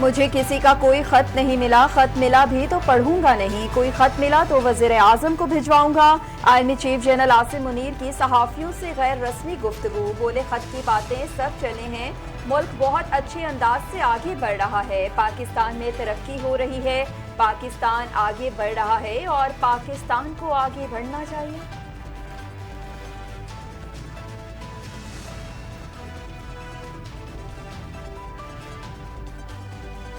مجھے کسی کا کوئی خط نہیں ملا، خط ملا بھی تو پڑھوں گا نہیں، کوئی خط ملا تو وزیر اعظم کو بھجواؤں گا۔ Army chief general Asim Munir کی صحافیوں سے غیر رسمی گفتگو، بولے خط کی باتیں سب چلے ہیں، ملک بہت اچھے انداز سے آگے بڑھ رہا ہے، پاکستان میں ترقی ہو رہی ہے، پاکستان آگے بڑھ رہا ہے اور پاکستان کو آگے بڑھنا چاہیے۔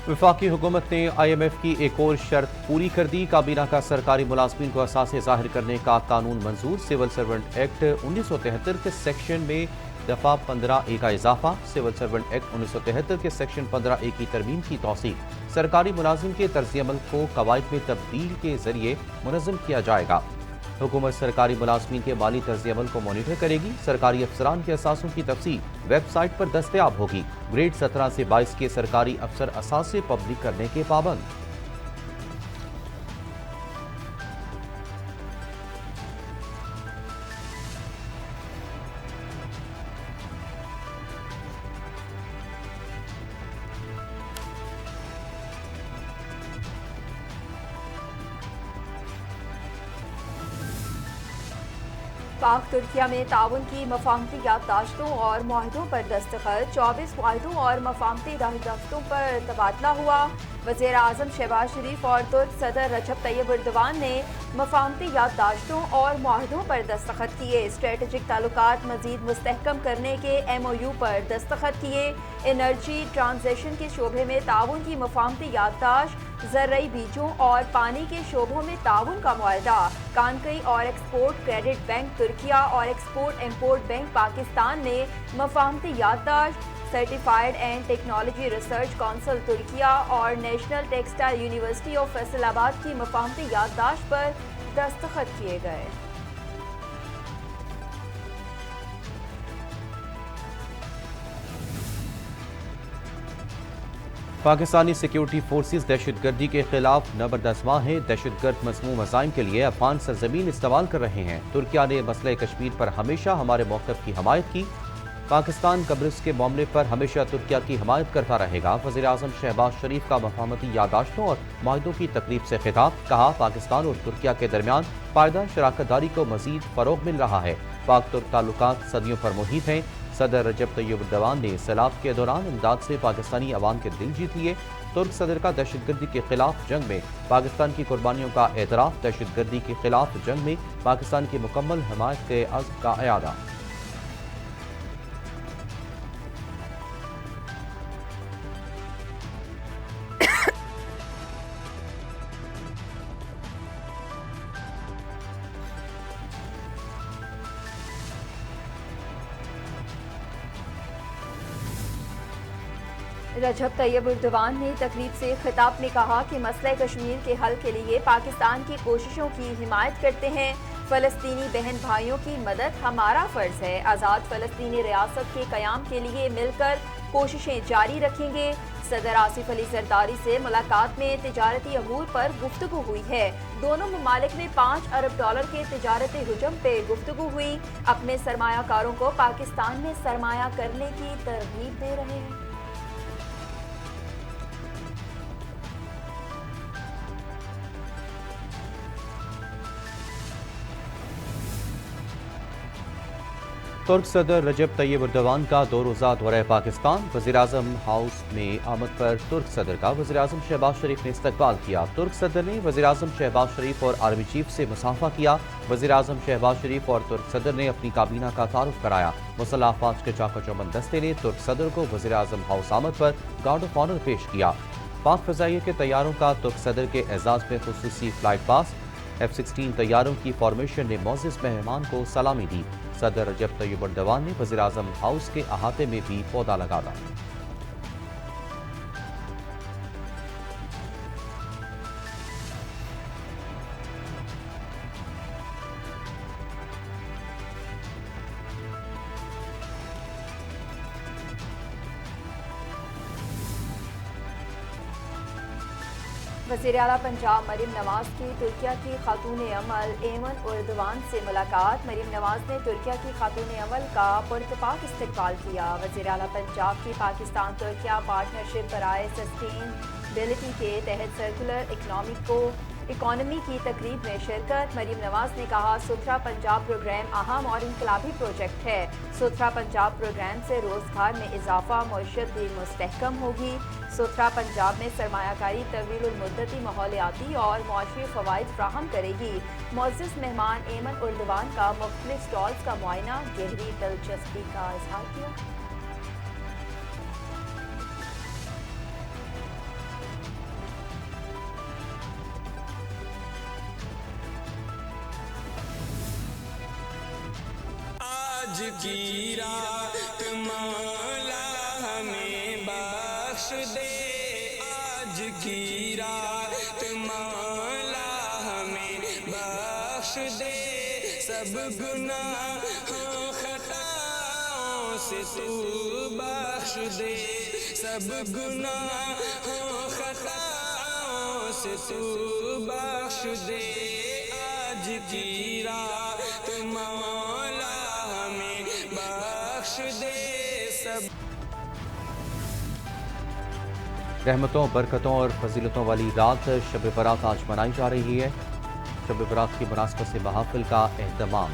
وفاقی حکومت نے آئی ایم ایف کی ایک اور شرط پوری کر دی، کابینہ کا سرکاری ملازمین کو اثاثے ظاہر کرنے کا قانون منظور، سول سرونٹ ایکٹ 1973 کے سیکشن میں دفعہ 15A کا اضافہ، سول سرونٹ ایکٹ 1973 کے سیکشن 15A کی ترمیم کی توثیق، سرکاری ملازم کے طرز عمل کو قواعد میں تبدیل کے ذریعے منظم کیا جائے گا۔ حکومت سرکاری ملازمین کے مالی طرز عمل کو مانیٹر کرے گی، سرکاری افسران کے اثاثوں کی تفصیل ویب سائٹ پر دستیاب ہوگی، گریڈ 17 سے 22 کے سرکاری افسر اثاثے پبلک کرنے کے پابند۔ پاک ترکیہ میں تعاون کی مفاہمتی یادداشتوں اور معاہدوں پر دستخط، 24 معاہدوں اور مفاہمتی یادداشتوں پر تبادلہ ہوا۔ وزیر اعظم شہباز شریف اور ترک صدر رجب طیب ایردوان نے مفاہمتی یادداشتوں اور معاہدوں پر دستخط کیے، اسٹریٹجک تعلقات مزید مستحکم کرنے کے MOU پر دستخط کیے، انرجی ٹرانزیشن کے شعبے میں تعاون کی مفاہمتی یادداشت، زرعی بیجوں اور پانی کے شعبوں میں تعاون کا معاہدہ، کانکری اور ایکسپورٹ کریڈٹ بینک ترکیہ اور ایکسپورٹ امپورٹ بینک پاکستان نے مفاہمتی یادداشت، certified and technology research council Turkiye اور national textile university of Faisalabad کی مفاہمتی یادداشت پر دستخط کیے گئے۔ پاکستانی سیکیورٹی فورسز دہشت گردی کے خلاف نبردآزماں ہیں، دہشت گرد مذموم عزائم کے لیے افغان سرزمین استعمال کر رہے ہیں۔ ترکیہ نے مسئلہ کشمیر پر ہمیشہ ہمارے موقف کی حمایت کی، پاکستان قبرص کے معاملے پر ہمیشہ ترکیہ کی حمایت کرتا رہے گا۔ وزیر اعظم شہباز شریف کا مفاہمتی یادداشتوں اور معاہدوں کی تقریب سے خطاب، کہا پاکستان اور ترکیہ کے درمیان پائیدار شراکت داری کو مزید فروغ مل رہا ہے، پاک ترک تعلقات صدیوں پر محیط ہیں۔ صدر رجب طیب ایردوان نے سیلاب کے دوران امداد سے پاکستانی عوام کے دل جیت لیے، ترک صدر کا دہشت گردی کے خلاف جنگ میں پاکستان کی قربانیوں کا اعتراف، دہشت گردی کے خلاف جنگ میں پاکستان کی مکمل حمایت کے عزم کا اعادہ۔ رجب طیب ایردوان نے تقریب سے خطاب میں کہا کہ مسئلہ کشمیر کے حل کے لیے پاکستان کی کوششوں کی حمایت کرتے ہیں، فلسطینی بہن بھائیوں کی مدد ہمارا فرض ہے، آزاد فلسطینی ریاست کے قیام کے لیے مل کر کوششیں جاری رکھیں گے۔ صدر آصف علی زرداری سے ملاقات میں تجارتی امور پر گفتگو ہوئی ہے، دونوں ممالک میں $5 ارب کے تجارتی حجم پہ گفتگو ہوئی، اپنے سرمایہ کاروں کو پاکستان میں سرمایہ کرنے کی ترغیب دے رہے ہیں۔ ترک صدر رجب طیب ایردوان کا 2 روزہ دورہ پاکستان، وزیراعظم ہاؤس میں آمد پر ترک صدر کا وزیراعظم شہباز شریف نے استقبال کیا۔ ترک صدر نے وزیراعظم شہباز شریف اور آرمی چیف سے مصافحہ کیا۔ وزیراعظم شہباز شریف اور ترک صدر نے اپنی کابینہ کا تعارف کرایا۔ مسلح افواج کے چاق و چوبند دستے نے ترک صدر کو وزیراعظم ہاؤس آمد پر گارڈ آف آنر پیش کیا۔ پاک فضائیہ کے طیاروں کا ترک صدر کے اعزاز میں خصوصی فلائٹ پاس، F-16 طیاروں کی فارمیشن نے معزز مہمان کو سلامی دی۔ صدر رجب طیب ایردوان نے وزیراعظم ہاؤس کے احاطے میں بھی پودا لگایا۔ वज़ीर आला पंजाब मरीम नवाज की तुर्किया की खातून अमल एमन उर्दवान से मुलाकात। मरीम नवाज ने तुर्किया की खातून अमल का पुरतपाक इस्तकबाल किया। वज़ीर आला पंजाब की पाकिस्तान तुर्किया पार्टनरशिप बराए सस्टेनेबिलिटी के तहत सर्कुलर इकॉनमी की तकरीब में शिरकत। मरीम नवाज ने कहा, सुथरा पंजाब प्रोग्राम अहम और इनकलाबी प्रोजेक्ट है। सुथरा पंजाब प्रोग्राम से रोजगार में इजाफा, मईशत भी मुस्तहकम होगी। सुथरा पंजाब में सरमायाकारी तवील-उल-मुद्दती माहौलियाती और मुआशी फ़वाइद फ्राहम करेगी। मुअज़्ज़ज़ मेहमान एमन उर्दवान का मुख्तलिफ स्टॉल्स का मुआयना, गहरी दिलचस्पी का इज़हार किया। आज की रात मौला हमें बख्श दे, आज की रात मौला हमें बख्श दे, सब गुनाहों खताओं से तू बख्श दे, सब गुनाहों खताओं से तू बख्श दे, आज की रात मौला हमें बख्श दे सब। रहमतों, बरकतों और फजीलतों वाली रात शब बरात आज मनाई जा रही है। शब बरात की मुनासबत से महफिल का एहतमाम।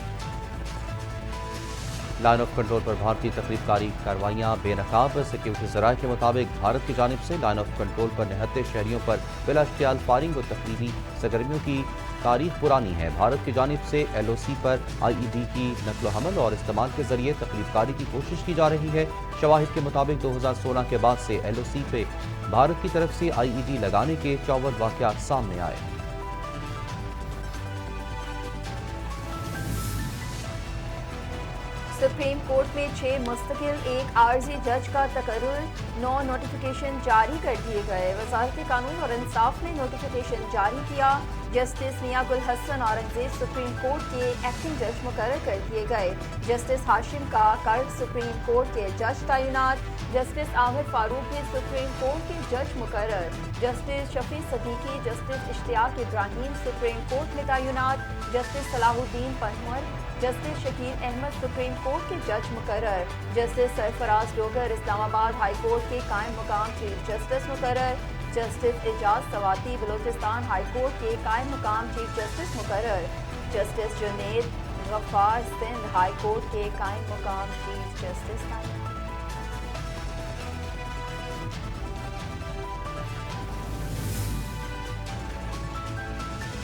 लाइन ऑफ कंट्रोल पर भारतीय तकरीबकारी कार्रवाइयाँ बेनकाब। सिक्योरिटी ज़राए के मुताबिक भारत की जानिब से लाइन ऑफ कंट्रोल पर निहत्ते शहरियों पर बिला इख्तियार फायरिंग और तकरीबी सरगर्मियों की तारीख पुरानी है। भारत की जानिब से LOC पर IED की नकलो हमल और इस्तेमाल के जरिए तकरीबकारी की कोशिश की जा रही है। शवाहिद के मुताबिक 2016 के बाद से LOC पे भारत की तरफ से IED लगाने के 54 वाक़यात सामने आए। सुप्रीम कोर्ट में 6 मुस्तकिल एक आर्जी जज का तकर्रुर, 9 नोटिफिकेशन जारी कर दिए गए। वज़ारत कानून और इंसाफ ने नोटिफिकेशन जारी किया। जस्टिस मियां गुल हसन औरंगजेब सुप्रीम कोर्ट के एक्टिंग जज मुकर्रर कर दिए गए। जस्टिस हाशिम का कर्क सुप्रीम कोर्ट के जज तैनात। जस्टिस आमिर फारूक भी सुप्रीम कोर्ट के जज मुकर्रर। Justice Shafi Siddiqui, justice Ishtiaq Ibrahim Supreme Court में तैनात। Justice Salahuddin Panhwar, justice Shakeel Ahmed Supreme Court के जज मुकर्रर। Justice Sarfraz Dogar Islamabad High Court के कायम मुकाम चीफ जस्टिस मुकर्रर। Justice Ejaz Swati Balochistan High Court के कायम मुकाम चीफ जस्टिस मुकर्रर। Justice Junaid Ghaffar Sindh High Court के कायम मुकाम चीफ जस्टिस तैनात।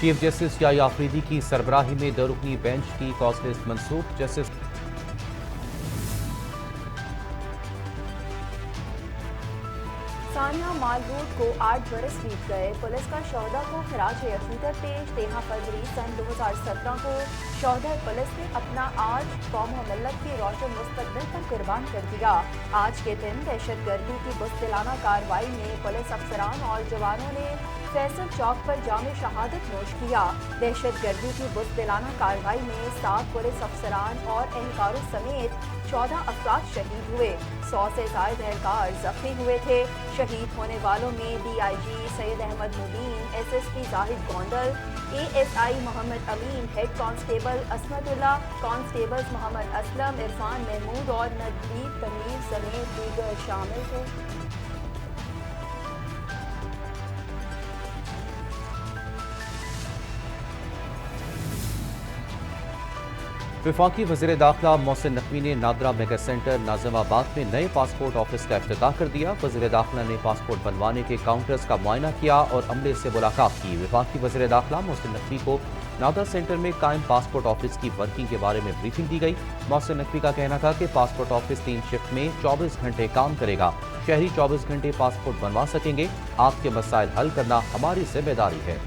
चीफ जस्टिस याह्या अफरीदी की सरबराही में 2 रुकनी बेंच की कॉज लिस्ट मनसूख। जस्टिस सानिया मालरोड को 8 बरस बीत गए। पुलिस का शोहदा को खराज अकीदत पेश। 13 फरवरी सन 2017 को शोहदा पुलिस ने अपना आज कौम और मिल्लत के रोशन मुस्तकबिल पर कुर्बान कर दिया। आज के दिन दहशत गर्दी की बुज़दिलाना कार्रवाई में पुलिस अफसरान और जवानों ने फैसल चौक पर जामे शहादत नोश किया। दहशत गर्दी की बुज़दिलाना कार्रवाई में 7 पुलिस अफसरान और एहलकारों समेत 14 अफराद शहीद हुए। 100 से ज़ायद एहलकार जख्मी हुए थे। शहीद होने वालों में DIG Syed Ahmed Mubeen, SSP Zahid Gondal, ASI Mohammad Amin, head constable Asmatullah, constables Mohammad Aslam, Irfan Mahmood और नदवीर तमीर समेत दीगर शामिल थे। वफाकी वज़ीर दाखिला मोहसिन नकवी ने नादरा मेगा सेंटर नाज़िमाबाद में नए पासपोर्ट ऑफिस का इफ्तिताह कर दिया। वज़ीर दाखिला ने पासपोर्ट बनवाने के काउंटर्स का मुआयना किया और अमले से मुलाकात की। वफाकी वज़ीर दाखिला मोहसिन नकवी को नादरा सेंटर में कायम पासपोर्ट ऑफिस की वर्किंग के बारे में ब्रीफिंग दी गई। मोहसिन नकवी का कहना था कि पासपोर्ट ऑफिस 3 शिफ्ट में 24 घंटे काम करेगा। शहरी 24 घंटे पासपोर्ट बनवा सकेंगे। आपके मसाइल हल करना हमारी जिम्मेदारी है।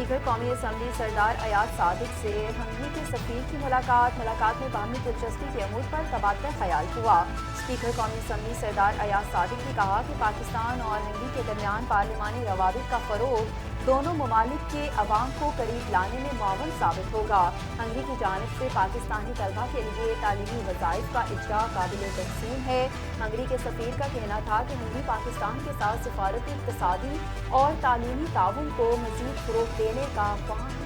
स्पीकर कौमी असम्बली सरदार अयाज सादिक से हंगरी के सफीर की मुलाकात में बाहमी दिलचस्पी के अमूर पर तबादला ख्याल हुआ। स्पीकर कौमी असम्बली सरदार अयाज सादिक ने कहा कि पाकिस्तान और हंगरी के दरमियान पार्लिमानी रवाबित का फरोग दोनों ममालिक के अवाम को करीब लाने में मुआवन साबित होगा। हंगरी की जानिब से पाकिस्तानी तलबा के लिए तालीमी वज़ाइफ का इजरा काबिल तहसीन है। हंगरी के सफ़ीर का कहना था कि हंगरी पाकिस्तान के साथ सफारती, इक़्तिसादी और तालीमी ताउन को मज़ीद फ़रोग़ देने का ख्वाह है।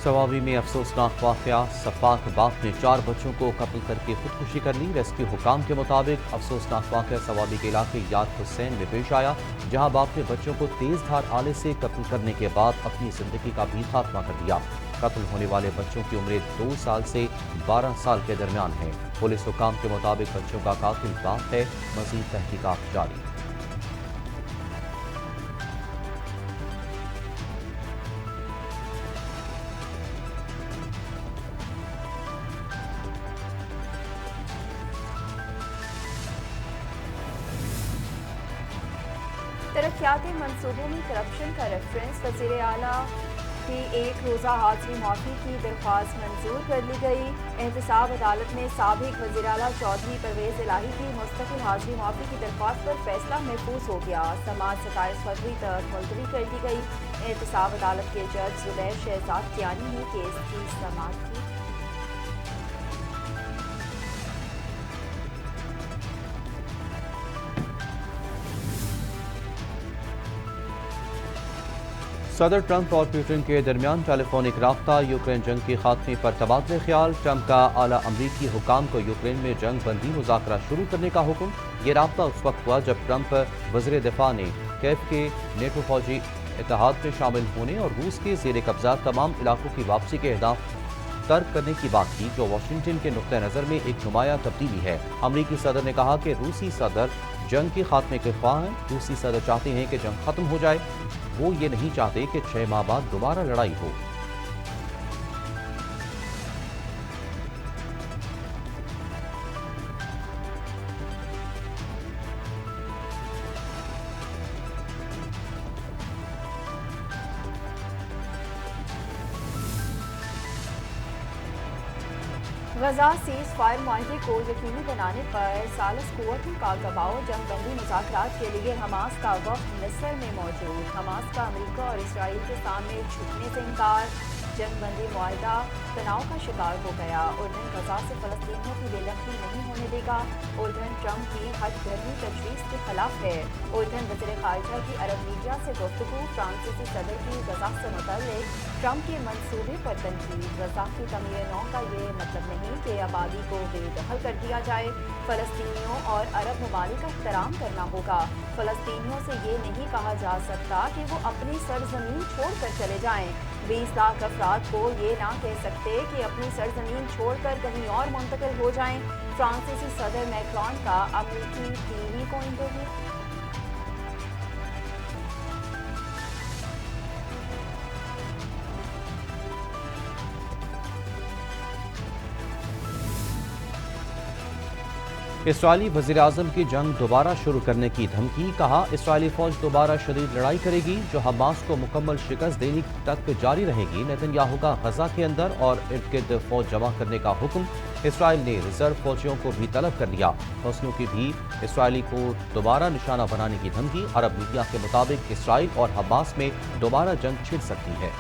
सवाबी में अफसोसनाक वाक़या, सफाक बाप ने 4 बच्चों को कत्ल करके खुदकुशी कर ली। रेस्क्यू हुकाम के मुताबिक अफसोसनाक वाक़या सवाबी के इलाके याद हुसैन में पेश आया, जहां बाप ने बच्चों को तेज धार आले से कत्ल करने के बाद अपनी जिंदगी का भी खात्मा कर दिया। कत्ल होने वाले बच्चों की उम्र 2 साल से 12 साल के दरमियान है। पुलिस हुकाम के मुताबिक बच्चों का कातिल बाप है। मज़ीद तहकीकात जारी। तरक्याती मंसूबों में करप्शन का रेफरेंस, वज़ीर आला की एक रोज़ा हाज़िरी माफ़ी की दरख्वास्त मंजूर कर ली गई। एहतसाब अदालत में साबिक वज़ीर आला चौधरी परवेज़ इलाही की मुस्तकिल हाज़िरी माफ़ी की दरख्वास्त पर फैसला महफूज हो गया। समाअत 27 फरवरी तक मुलतवी कर दी गई। एहतसाब अदालत के जज ज़ुबैर शहजाद कियानी ने केस की समाअत की। सदर ट्रंप और पुतिन के दरमियान टेलीफोनिक राब्ता, यूक्रेन जंग के खात्मे पर तबादले ख्याल। ट्रंप का आला अमरीकी हुकाम को यूक्रेन में जंग बंदी मुज़ाकरा शुरू करने का हुक्म। ये राब्ता उस वक्त हुआ जब ट्रंप वज़ीर दिफा ने कीव के नेटो फौजी इत्तेहाद में शामिल होने और रूस के ज़ेर कब्जा तमाम इलाकों की वापसी के अहदाफ तर्क करने की बात की, जो वाशिंगटन के नुक्ते नज़र में एक नुमाया तब्दीली है। अमरीकी सदर ने कहा कि रूसी सदर जंग के खात्मे के ख्वाह हैं। रूसी सदर चाहते हैं कि जंग खत्म हो जाए, वो ये नहीं चाहते कि 6 माह बाद दोबारा लड़ाई हो। गजा सीज फायर माहे को यकीनी बनाने पर सालस कुव्वतों का दबाव। जंग बंदी मुज़ाकरात के लिए हमास का वफ़द मिस्र में मौजूद। हमास का अमेरिका और इसराइल के सामने झुकने से इनकार। जंग बंदी मुआहदा तनाव का शिकार हो गया। उर्दन गजा से फ़लस्तीनियों की बेदखली नहीं होने देगा। उर्दन ट्रंप की हद गर्मी तजवीज़ के खिलाफ है। उर्दन वज़ीर ख़ारिजा की अरब मीडिया से गुफ्तगू। फ्रांसीसी सदर की गजा से मुतल्लिक़ ट्रंप के मंसूबे पर तनकीद। गजा की तमीर नौ का ये मतलब नहीं कि आबादी को बेदखल कर दिया जाए। फ़लस्तीनियों और अरब ममालिक का एहतराम करना होगा। फ़लस्तीनियों से ये नहीं कहा जा सकता कि वो अपनी सरजमीन छोड़ कर चले जाएँ। 20 लाख अफराद को ये ना कह सकते कि अपनी सरजमीन छोड़कर कहीं और मुंतकिल हो जाएं। फ्रांसीसी सदर मैक्रोन का अमेरिकी टीवी को इंटरव्यू। इसराइली वज़ीर-ए-आज़म की जंग दोबारा शुरू करने की धमकी। कहा, इसराइली फौज दोबारा शदीद लड़ाई करेगी जो हमास को मुकम्मल शिकस्त देने तक जारी रहेगी। नेतन्याहू का गजा के अंदर और इर्द गिर्द फौज जमा करने का हुक्म। इसराइल ने रिजर्व फौजियों को भी तलब कर लिया। हौसलों की भी इसराइली को दोबारा निशाना बनाने की धमकी। अरब मीडिया के मुताबिक इसराइल और हमास में दोबारा जंग छिड़ सकती है।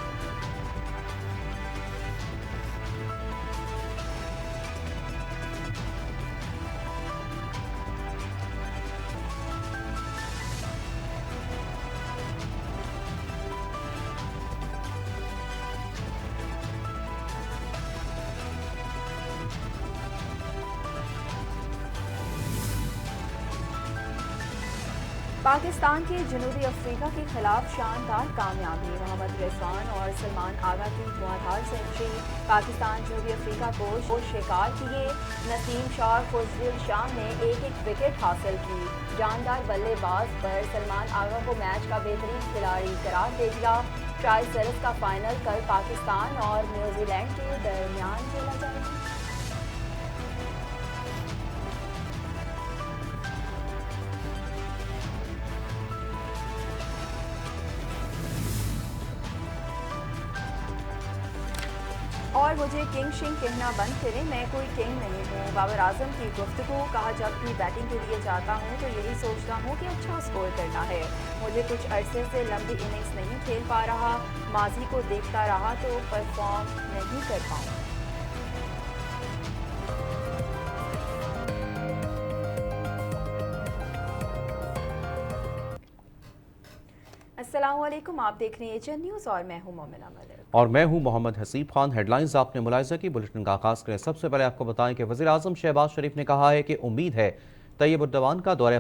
पाकिस्तान की जनूबी अफ्रीका के खिलाफ शानदार कामयाबी। मोहम्मद रिजवान और सलमान आगा की धुआंधार सेंचुरी। पाकिस्तान जनूबी अफ्रीका को शिकार किए। नसीम शाह खुजदिल शाह ने एक विकेट हासिल की। जानदार बल्लेबाज पर सलमान आगा को मैच का बेहतरीन खिलाड़ी करार दे दिया। ट्राई सीरीज का फाइनल कल पाकिस्तान और न्यूजीलैंड के दरमियान खेला जाएगा। और मुझे किंग शिंग कहना बंद करें, मैं कोई किंग नहीं हूँ। बाबर आजम की गुफ्तगू, कहा जब भी बैटिंग के लिए जाता हूँ तो यही सोचता हूँ कि अच्छा स्कोर करना है। मुझे कुछ अरसे से लंबी इनिंग्स नहीं खेल पा रहा, माजी को देखता रहा तो परफॉर्म नहीं कर पाऊँ। अस्सलामुअलैकुम, आप देख रहे हैं एचएन न्यूज़ और मैं हूँ मोमिना मलिक। और मैं हूं मोहम्मद हसीब खान। हेडलाइंस आपने मुलाहिजा की। बुलेटिन का आगाज करें। सबसे पहले आपको बताएं कि वज़ीर आज़म शहबाज शरीफ ने कहा है कि उम्मीद है तैयब उर्रहमान का दौरे